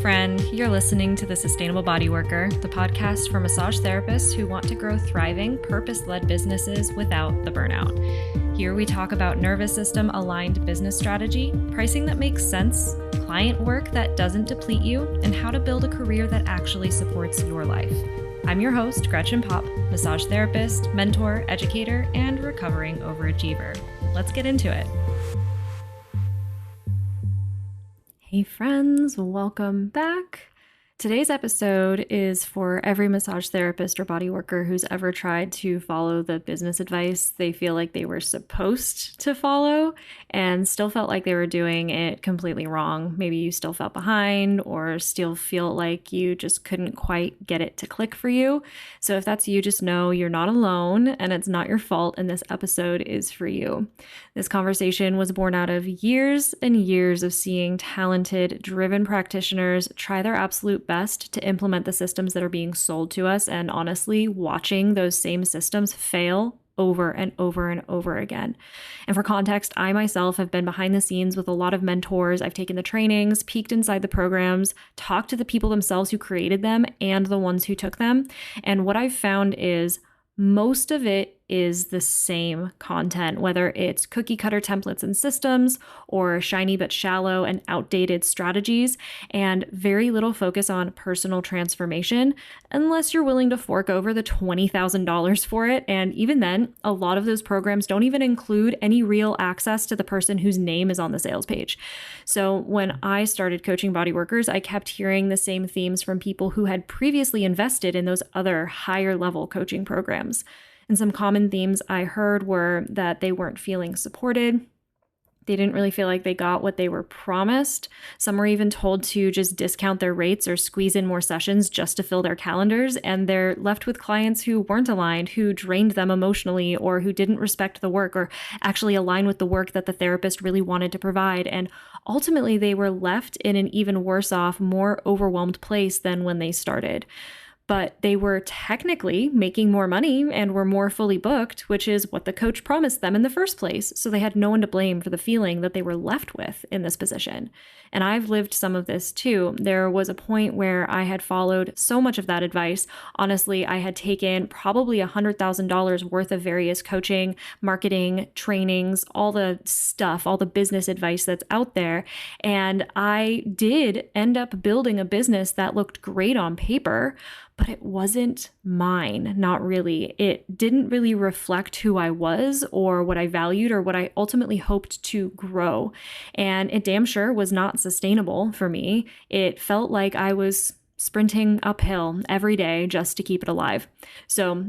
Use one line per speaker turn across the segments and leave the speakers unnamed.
friend. You're listening to The Sustainable Bodyworker, the podcast for massage therapists who want to grow thriving, purpose-led businesses without the burnout. Here we talk about nervous system aligned business strategy, pricing that makes sense, client work that doesn't deplete you, and how to build a career that actually supports your life. I'm your host, Gretchen Pop, massage therapist, mentor, educator, and recovering overachiever. Let's get into it. Hey friends, welcome back. Today's episode is for every massage therapist or body worker who's ever tried to follow the business advice they feel like they were supposed to follow and still felt like they were doing it completely wrong. Maybe you still felt behind or still feel like you just couldn't quite get it to click for you. So if that's you, just know you're not alone and it's not your fault, and this episode is for you. This conversation was born out of years and years of seeing talented, driven practitioners try their absolute best to implement the systems that are being sold to us, and honestly, watching those same systems fail over and over and over again. And for context, I myself have been behind the scenes with a lot of mentors. I've taken the trainings, peeked inside the programs, talked to the people themselves who created them and the ones who took them. And what I've found is most of it is the same content, whether it's cookie cutter templates and systems or shiny but shallow and outdated strategies, and very little focus on personal transformation unless you're willing to fork over the $20,000 for it. And even then, a lot of those programs don't even include any real access to the person whose name is on the sales page. So when I started coaching body workers, I kept hearing the same themes from people who had previously invested in those other higher level coaching programs. And some common themes I heard were that they weren't feeling supported. They didn't really feel like they got what they were promised. Some were even told to just discount their rates or squeeze in more sessions just to fill their calendars. And they're left with clients who weren't aligned, who drained them emotionally, or who didn't respect the work or actually align with the work that the therapist really wanted to provide. And ultimately, they were left in an even worse off, more overwhelmed place than when they started. But they were technically making more money and were more fully booked, which is what the coach promised them in the first place. So they had no one to blame for the feeling that they were left with in this position. And I've lived some of this too. There was a point where I had followed so much of that advice. Honestly, I had taken probably $100,000 worth of various coaching, marketing, trainings, all the stuff, all the business advice that's out there. And I did end up building a business that looked great on paper, but it wasn't mine, not really. It didn't really reflect who I was or what I valued or what I ultimately hoped to grow. And it damn sure was not sustainable for me. It felt like I was sprinting uphill every day just to keep it alive. So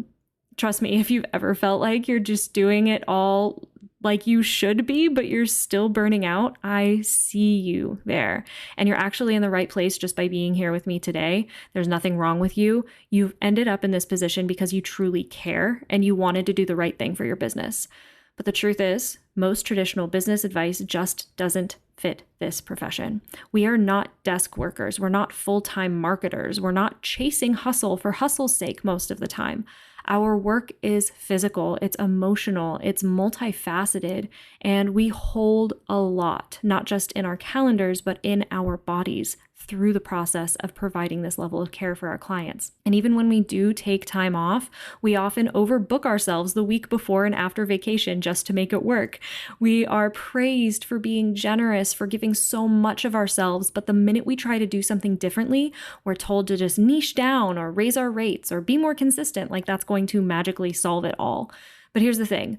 trust me, if you've ever felt like you're just doing it all like you should be, but you're still burning out, I see you there. And you're actually in the right place just by being here with me today. There's nothing wrong with you. You've ended up in this position because you truly care and you wanted to do the right thing for your business. But the truth is, most traditional business advice just doesn't fit this profession. We are not desk workers. We're not full-time marketers. We're not chasing hustle for hustle's sake most of the time. Our work is physical, it's emotional, it's multifaceted, and we hold a lot, not just in our calendars, but in our bodies through the process of providing this level of care for our clients. And even when we do take time off, we often overbook ourselves the week before and after vacation just to make it work. We are praised for being generous, for giving so much of ourselves, but the minute we try to do something differently, we're told to just niche down or raise our rates or be more consistent, like that's going to magically solve it all. But here's the thing,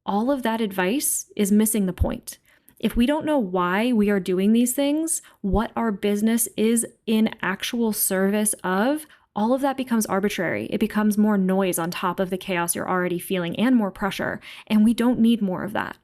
all of that advice is missing the point. If we don't know why we are doing these things, what our business is in actual service of, all of that becomes arbitrary. It becomes more noise on top of the chaos you're already feeling and more pressure, and we don't need more of that.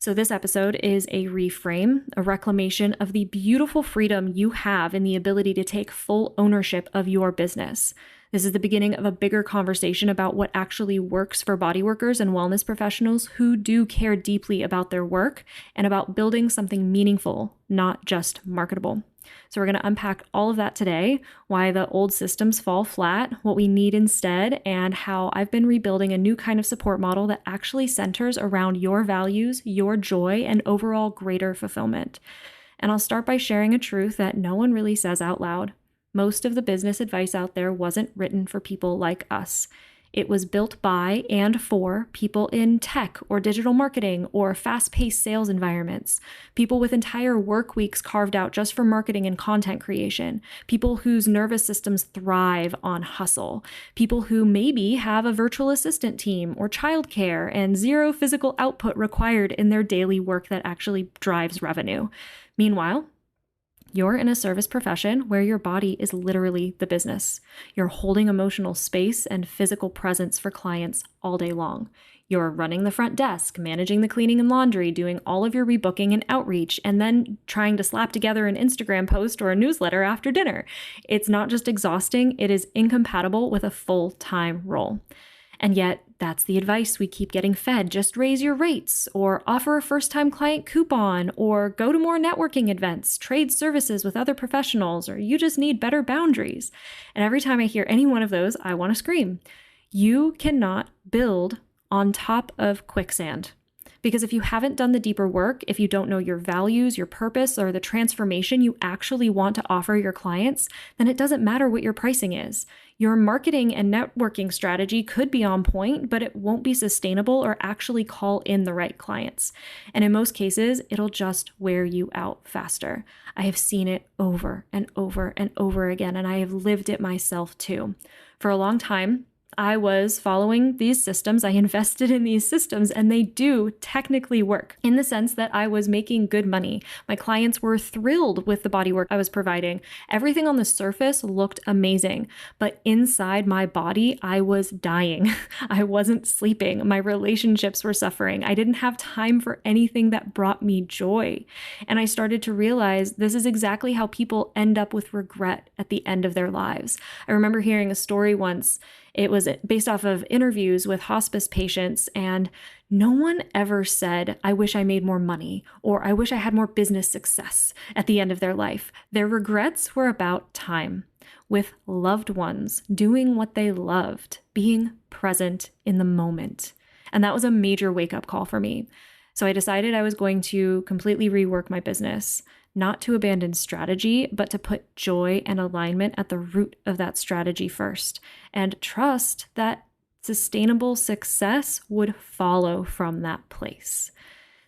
So this episode is a reframe, a reclamation of the beautiful freedom you have in the ability to take full ownership of your business. This is the beginning of a bigger conversation about what actually works for body workers and wellness professionals who do care deeply about their work and about building something meaningful, not just marketable. So we're going to unpack all of that today, why the old systems fall flat, what we need instead, and how I've been rebuilding a new kind of support model that actually centers around your values, your joy, and overall greater fulfillment. And I'll start by sharing a truth that no one really says out loud. Most of the business advice out there wasn't written for people like us. It was built by and for people in tech or digital marketing or fast-paced sales environments, people with entire work weeks carved out just for marketing and content creation, people whose nervous systems thrive on hustle, people who maybe have a virtual assistant team or childcare and zero physical output required in their daily work that actually drives revenue. Meanwhile, you're in a service profession where your body is literally the business. You're holding emotional space and physical presence for clients all day long. You're running the front desk, managing the cleaning and laundry, doing all of your rebooking and outreach, and then trying to slap together an Instagram post or a newsletter after dinner. It's not just exhausting, it is incompatible with a full-time role. And yet, that's the advice we keep getting fed. Just raise your rates, or offer a first-time client coupon, or go to more networking events, trade services with other professionals, or you just need better boundaries. And every time I hear any one of those, I want to scream. You cannot build on top of quicksand. Because if you haven't done the deeper work, if you don't know your values, your purpose, or the transformation you actually want to offer your clients, then it doesn't matter what your pricing is. Your marketing and networking strategy could be on point, but it won't be sustainable or actually call in the right clients. And in most cases, it'll just wear you out faster. I have seen it over and over and over again, and I have lived it myself too. For a long time, I was following these systems. I invested in these systems, and they do technically work in the sense that I was making good money. My clients were thrilled with the bodywork I was providing. Everything on the surface looked amazing, but inside my body, I was dying. I wasn't sleeping. My relationships were suffering. I didn't have time for anything that brought me joy. And I started to realize this is exactly how people end up with regret at the end of their lives. I remember hearing a story once. It was based off of interviews with hospice patients, and no one ever said, I wish I made more money, or I wish I had more business success at the end of their life. Their regrets were about time with loved ones, doing what they loved, being present in the moment. And that was a major wake-up call for me. So I decided I was going to completely rework my business, not to abandon strategy, but to put joy and alignment at the root of that strategy first, and trust that sustainable success would follow from that place.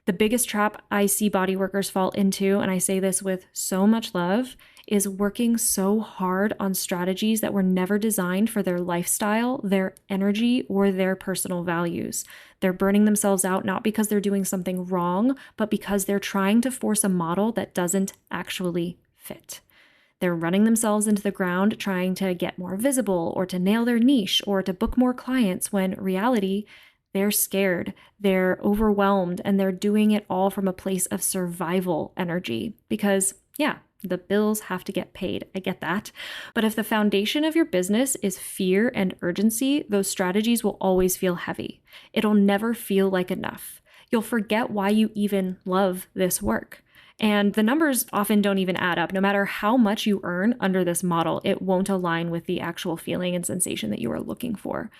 The biggest trap I see bodyworkers fall into, and I say this with so much love, is working so hard on strategies that were never designed for their lifestyle, their energy, or their personal values. They're burning themselves out not because they're doing something wrong, but because they're trying to force a model that doesn't actually fit. They're running themselves into the ground trying to get more visible or to nail their niche or to book more clients when reality, they're scared, they're overwhelmed, and they're doing it all from a place of survival energy because, yeah, the bills have to get paid. I get that. But if the foundation of your business is fear and urgency, those strategies will always feel heavy. It'll never feel like enough. You'll forget why you even love this work. And the numbers often don't even add up. No matter how much you earn under this model, it won't align with the actual feeling and sensation that you are looking for.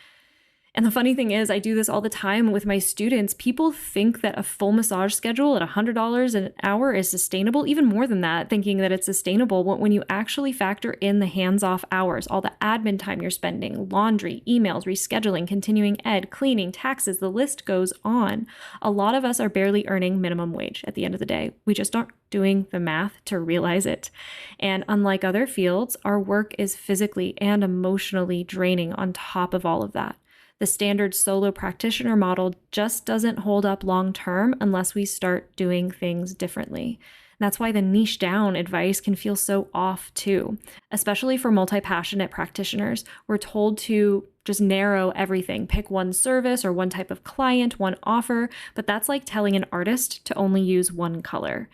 And the funny thing is, I do this all the time with my students. People think that a full massage schedule at $100 an hour is sustainable, even more than that, thinking that it's sustainable when you actually factor in the hands-off hours, all the admin time you're spending, laundry, emails, rescheduling, continuing ed, cleaning, taxes, the list goes on. A lot of us are barely earning minimum wage at the end of the day. We just aren't doing the math to realize it. And unlike other fields, our work is physically and emotionally draining on top of all of that. The standard solo practitioner model just doesn't hold up long term unless we start doing things differently. That's why the niche down advice can feel so off too, especially for multi-passionate practitioners. We're told to just narrow everything, pick one service or one type of client, one offer, but that's like telling an artist to only use one color.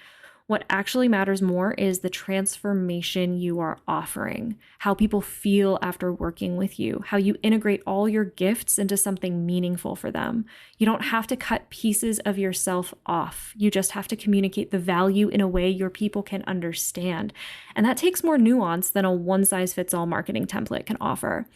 What actually matters more is the transformation you are offering, how people feel after working with you, how you integrate all your gifts into something meaningful for them. You don't have to cut pieces of yourself off. You just have to communicate the value in a way your people can understand. And that takes more nuance than a one-size-fits-all marketing template can offer.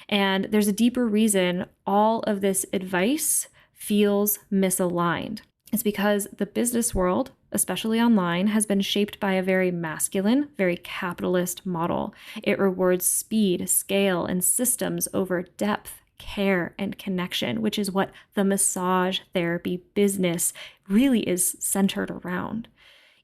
And there's a deeper reason all of this advice feels misaligned. It's because the business world, especially online, has been shaped by a very masculine, very capitalist model. It rewards speed, scale, and systems over depth, care, and connection, which is what the massage therapy business really is centered around.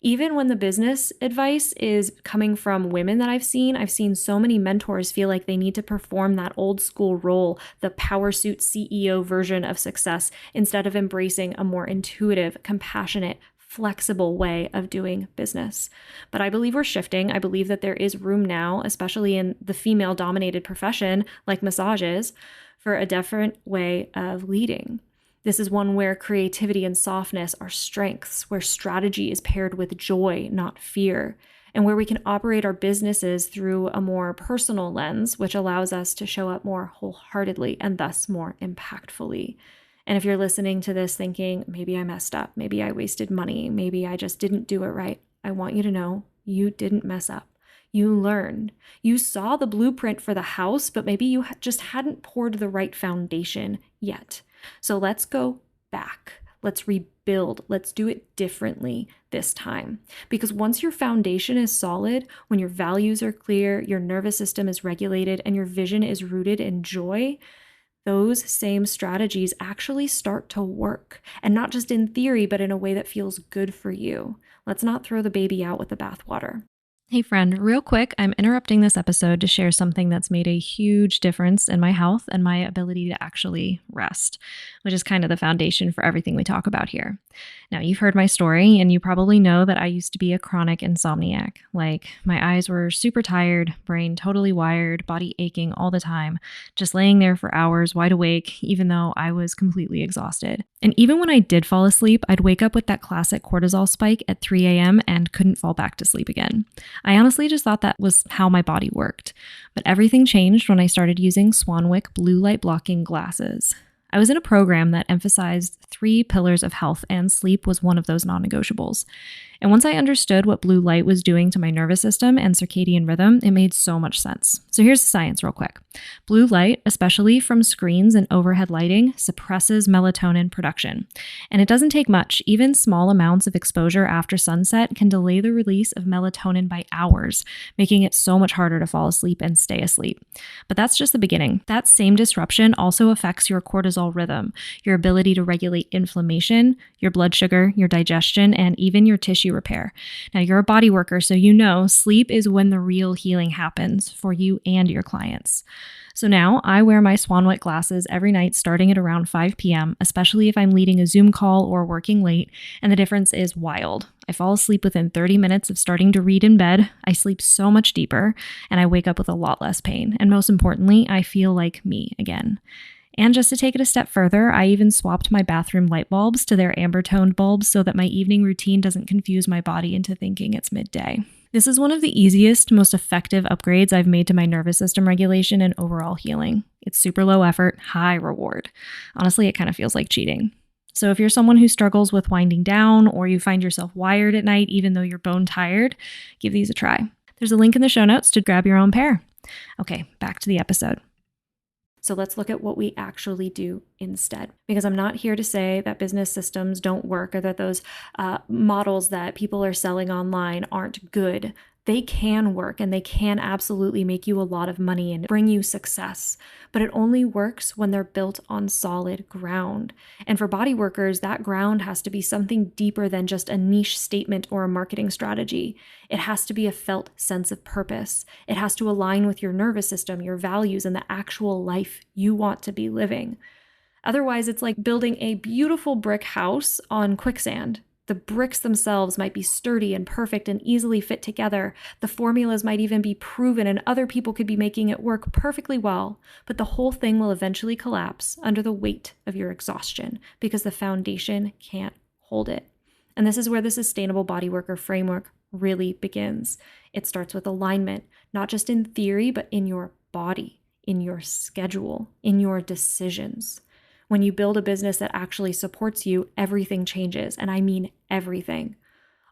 Even when the business advice is coming from women that I've seen so many mentors feel like they need to perform that old school role, the power suit CEO version of success, instead of embracing a more intuitive, compassionate, flexible way of doing business. But I believe we're shifting. I believe that there is room now, especially in the female dominated profession like massages, for a different way of leading. This is one where creativity and softness are strengths, where strategy is paired with joy, not fear, and where we can operate our businesses through a more personal lens, which allows us to show up more wholeheartedly and thus more impactfully. And if you're listening to this thinking, maybe I messed up, maybe I wasted money, maybe I just didn't do it right, I want you to know you didn't mess up. You learned. You saw the blueprint for the house, but maybe you just hadn't poured the right foundation yet. So let's go back. Let's rebuild. Let's do it differently this time. Because once your foundation is solid, when your values are clear, your nervous system is regulated, and your vision is rooted in joy, those same strategies actually start to work. And not just in theory, but in a way that feels good for you. Let's not throw the baby out with the bathwater. Hey friend, real quick, I'm interrupting this episode to share something that's made a huge difference in my health and my ability to actually rest, which is kind of the foundation for everything we talk about here. Now, you've heard my story, and you probably know that I used to be a chronic insomniac. Like, my eyes were super tired, brain totally wired, body aching all the time, just laying there for hours wide awake, even though I was completely exhausted. And even when I did fall asleep, I'd wake up with that classic cortisol spike at 3 a.m. and couldn't fall back to sleep again. I honestly just thought that was how my body worked. But everything changed when I started using Swanwick blue light blocking glasses. I was in a program that emphasized 3 pillars of health, and sleep was one of those non-negotiables. And once I understood what blue light was doing to my nervous system and circadian rhythm, it made so much sense. So here's the science real quick. Blue light, especially from screens and overhead lighting, suppresses melatonin production. And it doesn't take much. Even small amounts of exposure after sunset can delay the release of melatonin by hours, making it so much harder to fall asleep and stay asleep. But that's just the beginning. That same disruption also affects your cortisol rhythm, your ability to regulate inflammation, your blood sugar, your digestion, and even your tissue repair. Now, you're a body worker, so you know sleep is when the real healing happens for you and your clients. So now I wear my Swanwick glasses every night starting at around 5 p.m., especially if I'm leading a Zoom call or working late, and the difference is wild. I fall asleep within 30 minutes of starting to read in bed, I sleep so much deeper, and I wake up with a lot less pain. And most importantly, I feel like me again. And just to take it a step further, I even swapped my bathroom light bulbs to their amber-toned bulbs so that my evening routine doesn't confuse my body into thinking it's midday. This is one of the easiest, most effective upgrades I've made to my nervous system regulation and overall healing. It's super low effort, high reward. Honestly, it kind of feels like cheating. So if you're someone who struggles with winding down, or you find yourself wired at night even though you're bone tired, give these a try. There's a link in the show notes to grab your own pair. Okay, back to the episode. So let's look at what we actually do instead. Because I'm not here to say that business systems don't work or that those models that people are selling online aren't good. They can work, and they can absolutely make you a lot of money and bring you success. But it only works when they're built on solid ground. And for body workers, that ground has to be something deeper than just a niche statement or a marketing strategy. It has to be a felt sense of purpose. It has to align with your nervous system, your values, and the actual life you want to be living. Otherwise, it's like building a beautiful brick house on quicksand. The bricks themselves might be sturdy and perfect and easily fit together. The formulas might even be proven, and other people could be making it work perfectly well. But the whole thing will eventually collapse under the weight of your exhaustion because the foundation can't hold it. And this is where the sustainable body worker framework really begins. It starts with alignment, not just in theory, but in your body, in your schedule, in your decisions. When you build a business that actually supports you, everything changes, and I mean everything.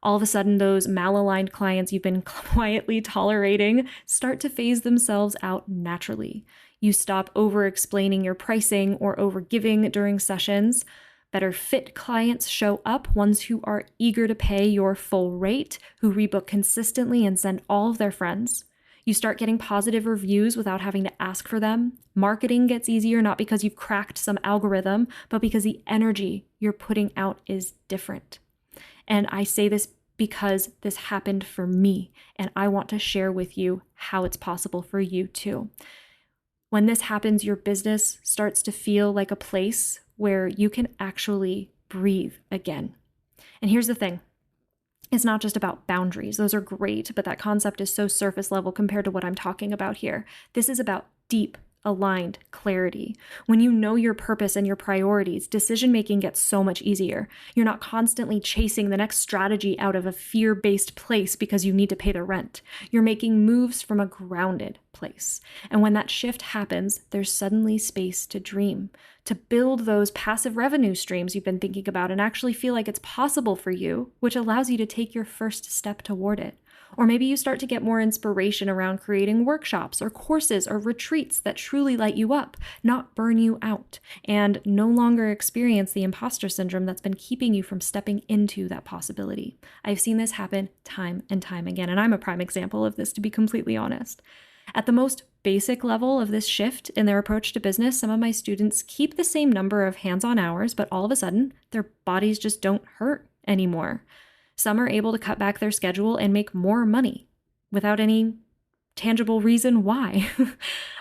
All of a sudden, those malaligned clients you've been quietly tolerating start to phase themselves out naturally. You stop over-explaining your pricing or over-giving during sessions, Better fit clients show up, ones who are eager to pay your full rate, who rebook consistently and send all of their friends. You start getting positive reviews without having to ask for them. Marketing gets easier, not because you've cracked some algorithm, but because the energy you're putting out is different. And I say this because this happened for me, and I want to share with you how it's possible for you too. When this happens, your business starts to feel like a place where you can actually breathe again. And here's the thing. It's not just about boundaries. Those are great, but that concept is so surface level compared to what I'm talking about here. This is about deep, aligned clarity. When you know your purpose and your priorities, decision-making gets so much easier. You're not constantly chasing the next strategy out of a fear-based place because you need to pay the rent. You're making moves from a grounded place. And when that shift happens, there's suddenly space to dream, to build those passive revenue streams you've been thinking about and actually feel like it's possible for you, which allows you to take your first step toward it. Or maybe you start to get more inspiration around creating workshops or courses or retreats that truly light you up, not burn you out, and no longer experience the imposter syndrome that's been keeping you from stepping into that possibility. I've seen this happen time and time again, and I'm a prime example of this, to be completely honest. At the most basic level of this shift in their approach to business, some of my students keep the same number of hands-on hours, but all of a sudden, their bodies just don't hurt anymore. Some are able to cut back their schedule and make more money without any tangible reason why.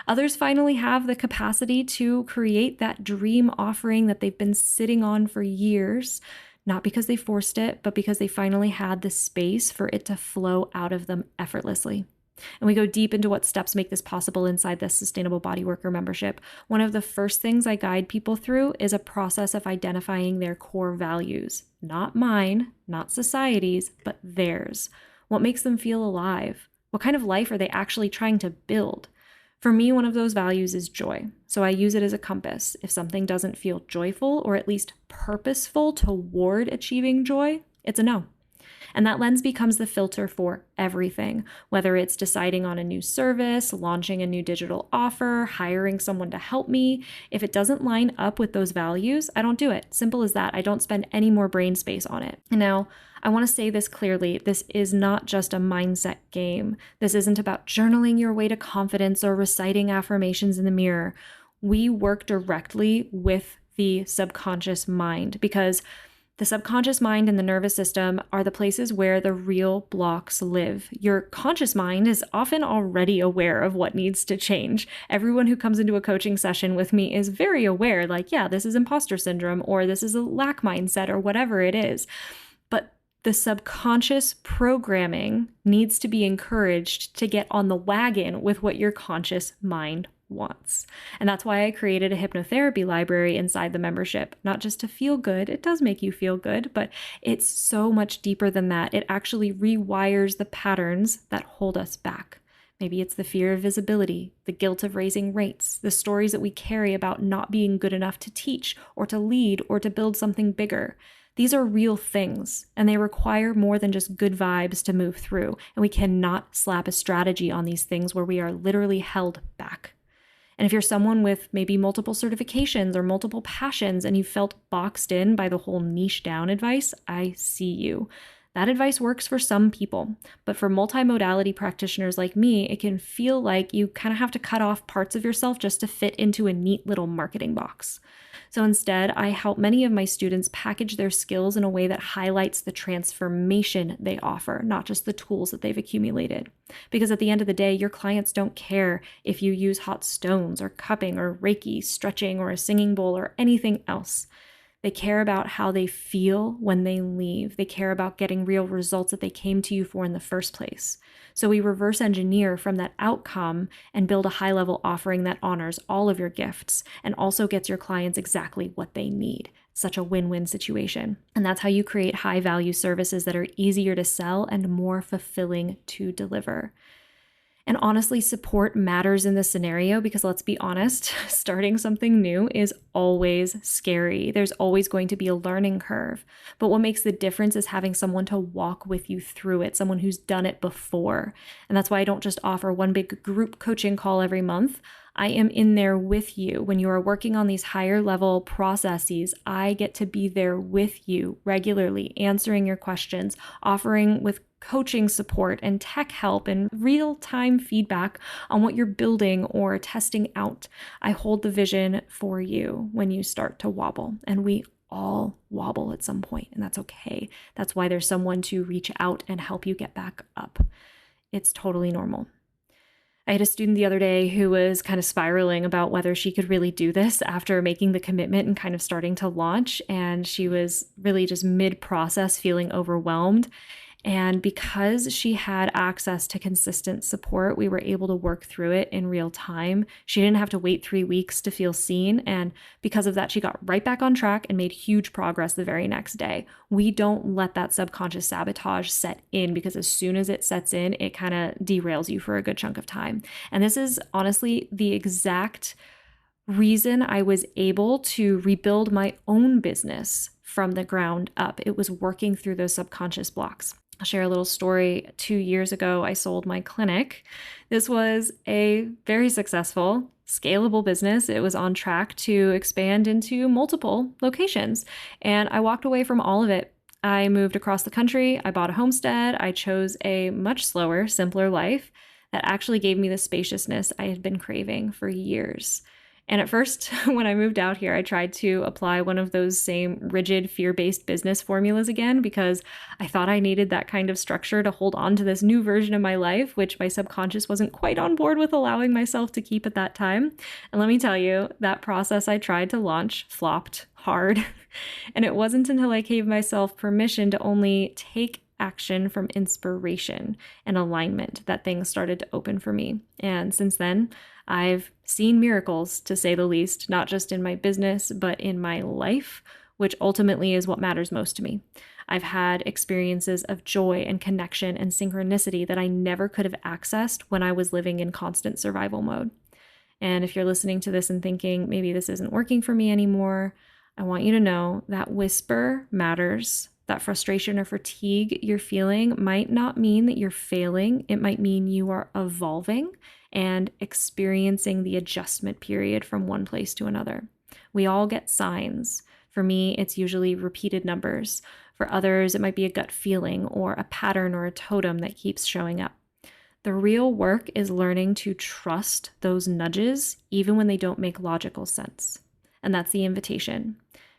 Others finally have the capacity to create that dream offering that they've been sitting on for years, not because they forced it, but because they finally had the space for it to flow out of them effortlessly. And we go deep into what steps make this possible inside the Sustainable Bodyworker membership. One of the first things I guide people through is a process of identifying their core values. Not mine, not society's, but theirs. What makes them feel alive? What kind of life are they actually trying to build? For me, one of those values is joy. So I use it as a compass. If something doesn't feel joyful or at least purposeful toward achieving joy, it's a no. And that lens becomes the filter for everything, whether it's deciding on a new service, launching a new digital offer, hiring someone to help me. If it doesn't line up with those values, I don't do it. Simple as that. I don't spend any more brain space on it. And now, I want to say this clearly. This is not just a mindset game. This isn't about journaling your way to confidence or reciting affirmations in the mirror. We work directly with the subconscious mind because the subconscious mind and the nervous system are the places where the real blocks live. Your conscious mind is often already aware of what needs to change. Everyone who comes into a coaching session with me is very aware, like, yeah, this is imposter syndrome, or this is a lack mindset, or whatever it is. But the subconscious programming needs to be encouraged to get on the wagon with what your conscious mind wants. And that's why I created a hypnotherapy library inside the membership, not just to feel good. It does make you feel good, but it's so much deeper than that. It actually rewires the patterns that hold us back. Maybe it's the fear of visibility, the guilt of raising rates, the stories that we carry about not being good enough to teach or to lead or to build something bigger. These are real things, and they require more than just good vibes to move through. And we cannot slap a strategy on these things where we are literally held back. And if you're someone with maybe multiple certifications or multiple passions and you felt boxed in by the whole niche down advice, I see you. That advice works for some people, but for multimodality practitioners like me, it can feel like you kind of have to cut off parts of yourself just to fit into a neat little marketing box. So instead, I help many of my students package their skills in a way that highlights the transformation they offer, not just the tools that they've accumulated. Because at the end of the day, your clients don't care if you use hot stones or cupping or Reiki, stretching or a singing bowl or anything else. They care about how they feel when they leave. They care about getting real results that they came to you for in the first place. So we reverse engineer from that outcome and build a high-level offering that honors all of your gifts and also gets your clients exactly what they need. Such a win-win situation. And that's how you create high-value services that are easier to sell and more fulfilling to deliver. And honestly, support matters in this scenario because let's be honest, starting something new is always scary. There's always going to be a learning curve. But what makes the difference is having someone to walk with you through it, someone who's done it before. And that's why I don't just offer one big group coaching call every month. I am in there with you. When you are working on these higher level processes, I get to be there with you regularly, answering your questions, offering with coaching support and tech help and real-time feedback on what you're building or testing out. I hold the vision for you when you start to wobble, and we all wobble at some point, and that's okay. That's why there's someone to reach out and help you get back up. It's totally normal. I had a student the other day who was kind of spiraling about whether she could really do this after making the commitment and kind of starting to launch. And she was really just mid-process feeling overwhelmed. And because she had access to consistent support, we were able to work through it in real time. She didn't have to wait 3 weeks to feel seen. And because of that, she got right back on track and made huge progress the very next day. We don't let that subconscious sabotage set in because as soon as it sets in, it kind of derails you for a good chunk of time. And this is honestly the exact reason I was able to rebuild my own business from the ground up. It was working through those subconscious blocks. I'll share a little story. 2 years ago, I sold my clinic. This was a very successful, scalable business. It was on track to expand into multiple locations. And I walked away from all of it. I moved across the country. I bought a homestead. I chose a much slower, simpler life that actually gave me the spaciousness I had been craving for years. And at first, when I moved out here, I tried to apply one of those same rigid fear-based business formulas again because I thought I needed that kind of structure to hold on to this new version of my life, which my subconscious wasn't quite on board with allowing myself to keep at that time. And let me tell you, that process I tried to launch flopped hard. And it wasn't until I gave myself permission to only take action from inspiration and alignment that things started to open for me. And since then, I've seen miracles, to say the least, not just in my business, but in my life, which ultimately is what matters most to me. I've had experiences of joy and connection and synchronicity that I never could have accessed when I was living in constant survival mode. And if you're listening to this and thinking, maybe this isn't working for me anymore, I want you to know that whisper matters. That frustration or fatigue you're feeling might not mean that you're failing. It might mean you are evolving and experiencing the adjustment period from one place to another. We all get signs. For me, it's usually repeated numbers. For others, it might be a gut feeling or a pattern or a totem that keeps showing up. The real work is learning to trust those nudges even when they don't make logical sense. And that's the invitation.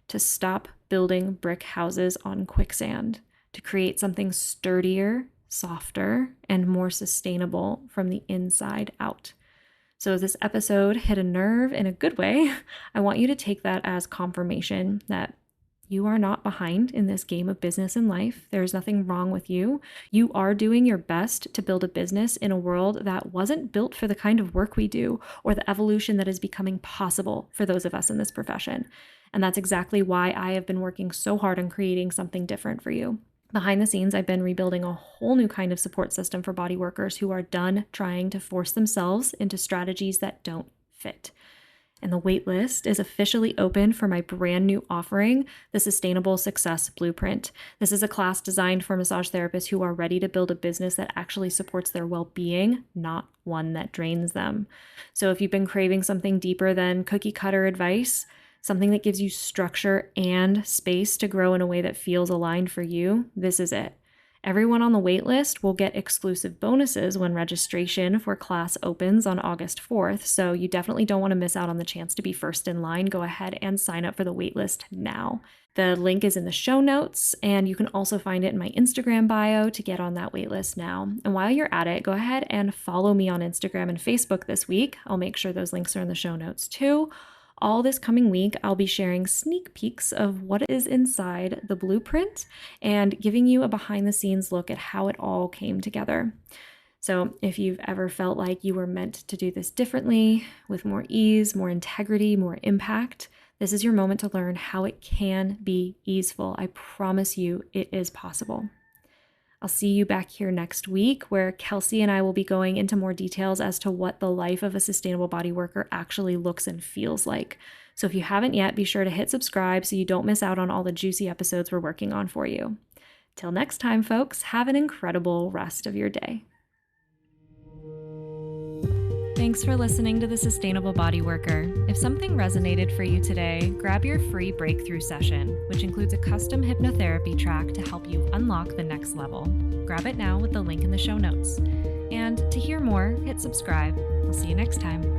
To stop building brick houses on quicksand, to create something sturdier, softer, and more sustainable from the inside out. So if this episode hit a nerve in a good way, I want you to take that as confirmation that you are not behind in this game of business and life. There's nothing wrong with you. You are doing your best to build a business in a world that wasn't built for the kind of work we do or the evolution that is becoming possible for those of us in this profession. And that's exactly why I have been working so hard on creating something different for you. Behind the scenes, I've been rebuilding a whole new kind of support system for body workers who are done trying to force themselves into strategies that don't fit. And the waitlist is officially open for my brand new offering, the Sustainable Success Blueprint. This is a class designed for massage therapists who are ready to build a business that actually supports their well-being, not one that drains them. So if you've been craving something deeper than cookie cutter advice, something that gives you structure and space to grow in a way that feels aligned for you, this is it. Everyone on the waitlist will get exclusive bonuses when registration for class opens on August 4th, so you definitely don't want to miss out on the chance to be first in line. Go ahead and sign up for the waitlist now. The link is in the show notes, and you can also find it in my Instagram bio to get on that waitlist now. And while you're at it, go ahead and follow me on Instagram and Facebook this week. I'll make sure those links are in the show notes too. All this coming week, I'll be sharing sneak peeks of what is inside the blueprint and giving you a behind-the-scenes look at how it all came together. So if you've ever felt like you were meant to do this differently, with more ease, more integrity, more impact, this is your moment to learn how it can be easeful. I promise you it is possible. I'll see you back here next week, where Kelsey and I will be going into more details as to what the life of a sustainable body worker actually looks and feels like. So if you haven't yet, be sure to hit subscribe so you don't miss out on all the juicy episodes we're working on for you. Till next time, folks, have an incredible rest of your day. Thanks for listening to The Sustainable Body Worker. If something resonated for you today, grab your free breakthrough session, which includes a custom hypnotherapy track to help you unlock the next level. Grab it now with the link in the show notes. And to hear more, hit subscribe. We'll see you next time.